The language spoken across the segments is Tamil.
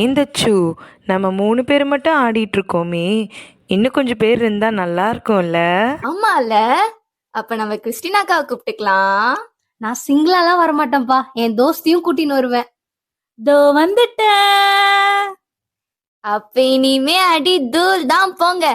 ஏந்தச்சு, நம்ம 3 பேர் மட்டும் ஆடிட்டு இருக்கோமே, இன்னும் கொஞ்சம் பேர் இருந்தா நல்லா இருக்கும்ல? ஆமால, அப்ப நம்ம கிறிஸ்டினாக்காவை கூப்பிட்டுக்கலாம். நான் சிங்கிளாலாம் வரமாட்டேன்ப்பா, என் தோஸ்தியும் கூட்டின்னு வருவேன். தோ வந்துட்டேன். அப்ப இனிமே அடி தூள் தான் போங்க.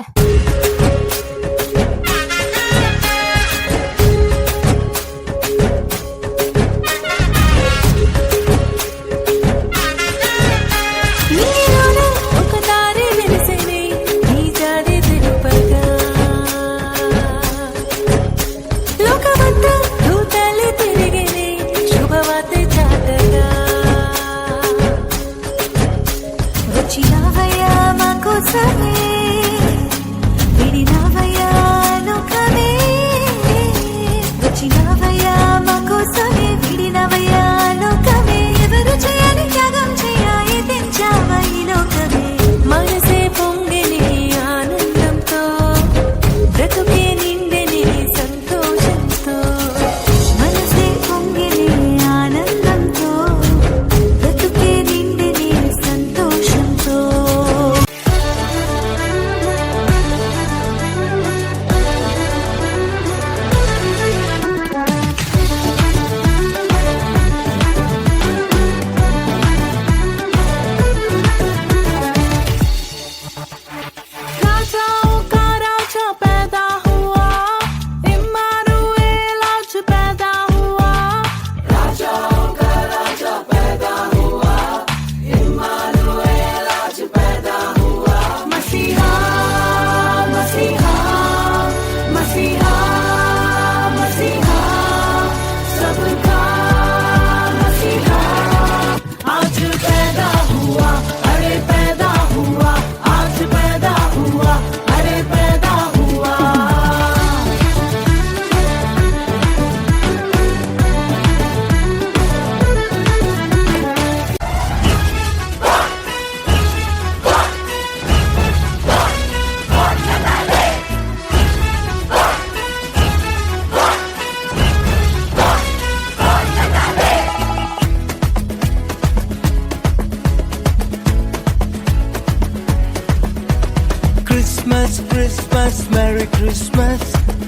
Christmas, Merry Christmas.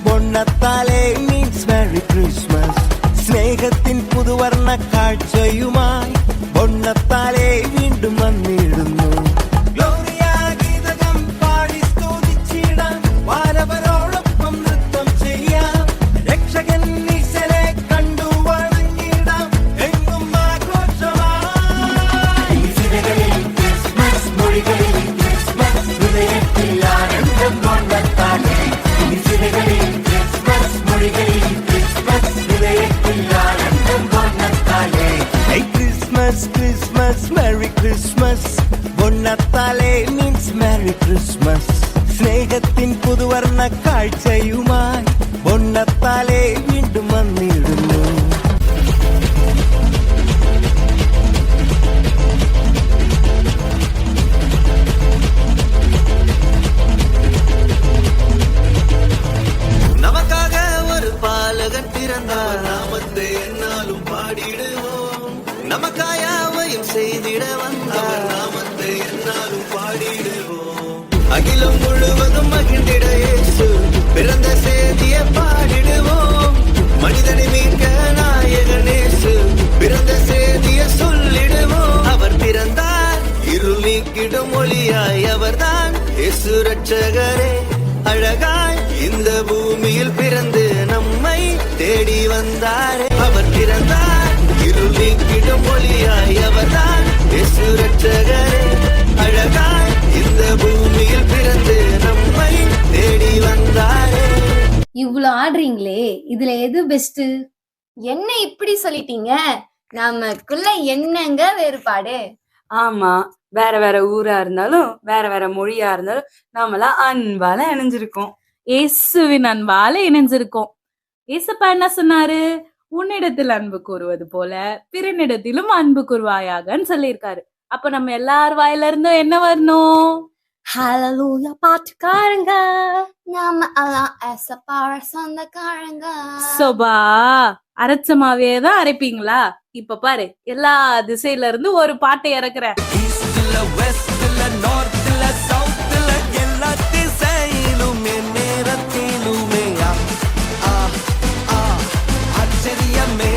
பொன்னத்தாலே means Merry Christmas. സ്നേഹത്തിൻ പുതുവർണ്ണ കാഴ്ചയുമായി പൊന്നത്താലെ വീണ്ടും വന്നിടുന്നു. ഗ്ലോറിയ ഗീതകം പാടി സ്തുതിച്ചിടാം, വാരവരോടൊപ്പം നൃത്തം ചെയ്യാം, രക്ഷകൻ ഈശനെ കണ്ടു വണങ്ങിടാം, എങ്ങും ആഘോഷമായി. ക്രിസ്മസ് മൊഴികളിൽ ക്രിസ്മസ് ഹൃദയത്തിൽ ആനന്ദം പൊന്നത്താലെ. ക്രിസ്മസ് മൊഴികളിൽ ക്രിസ്മസ് ഹൃദയത്തിൽ ആനന്ദം പൊന്നത്താലെ. Christmas, Christmas, Merry Christmas. പൊന്നത്താലെ means Merry Christmas. സ്നേഹത്തിൻ പുതുവർണ്ണ കാഴ്ചയുമായി പൊന്നത്താലെ വീണ്ടും വന്നിടുന്നു. நமக்காக ஒரு பாலகன் பிறந்தார், நாமத்தை என்னாலும் பாடிடுவோம். நமக்காயாவையும் செய்திட வந்தார், நாமத்தை என்னாலும் பாடிடுவோம். அகிலம் முழுவதும் மகிழ்ந்திட இயேசு பிறந்த செய்தியை பாடிடுவோம். மனிதனை மீட்க நாயகன் இயேசு பிறந்த செய்தியை சொல்லிடுவோம். அவர் பிறந்தார் இருள் நீக்கிடும் ஒளியாய், அவர்தான் இயேசு ரட்சகரே. அழகாய் இந்த பூமியில் பிறந்து நம்மை தேடி வந்தாரே. அவர் பிறந்தார் இருள் நீக்கிடும் ஒளியாய், அவர்தான் இயேசு ரட்சகரே. இவ்ளோ ஆடுறீங்களே, இதுல எது பெஸ்ட்? என்ன இப்படி சொல்லிட்டீங்க? நமக்குள்ள என்னங்க வேறுபாடு? ஆமா, வேற வேற ஊரா இருந்தாலும் வேற வேற மொழியா இருந்தாலும் நாமெல்லாம் அன்பால இணைஞ்சிருக்கோம். இயேசுவின் அன்பால இணைஞ்சிருக்கோம். ஏசப்பா என்ன சொன்னாரு? உன்னிடத்தில் அன்பு கூறுவது போல பிறனிடத்திலும் அன்பு கூறுவாயாகன்னு சொல்லியிருக்காரு. அப்ப நம்ம எல்லார் வாயில இருந்தும் என்ன வரணும்? ஹalleluya பாட்டுக்காரங்க. நாம எல்லாம் ஏசப்பாவோட சொந்தக்காரங்க. சொபா, அரைச்ச மாவேதான் அரைப்பீங்களா? இப்ப பாரு, எல்லா திசையில இருந்து ஒரு பாட்டை இறக்குறேன். ஈஸ்ட்ல வெஸ்ட்ல நார்த்ல சவுத்ல எல்லா திசையிலும் நேரத்திலுமே ஆ, ஆ, ஆச்சரியமே.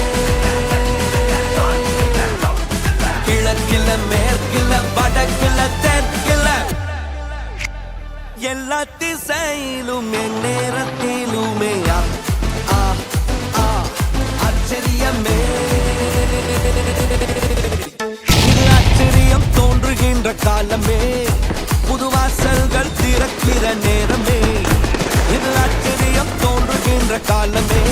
கிழக்கில மேற்கில வடக்கில தெற்கில எல்லா திசையிலும் நேரத்திலுமே ஆ, ஆ, ஆச்சரியமே. இது ஆச்சரியம் தோன்றுகின்ற காலமே, புது வாசல்கள் திறக்கிற நேரமே. இது ஆச்சரியம் தோன்றுகின்ற காலமே,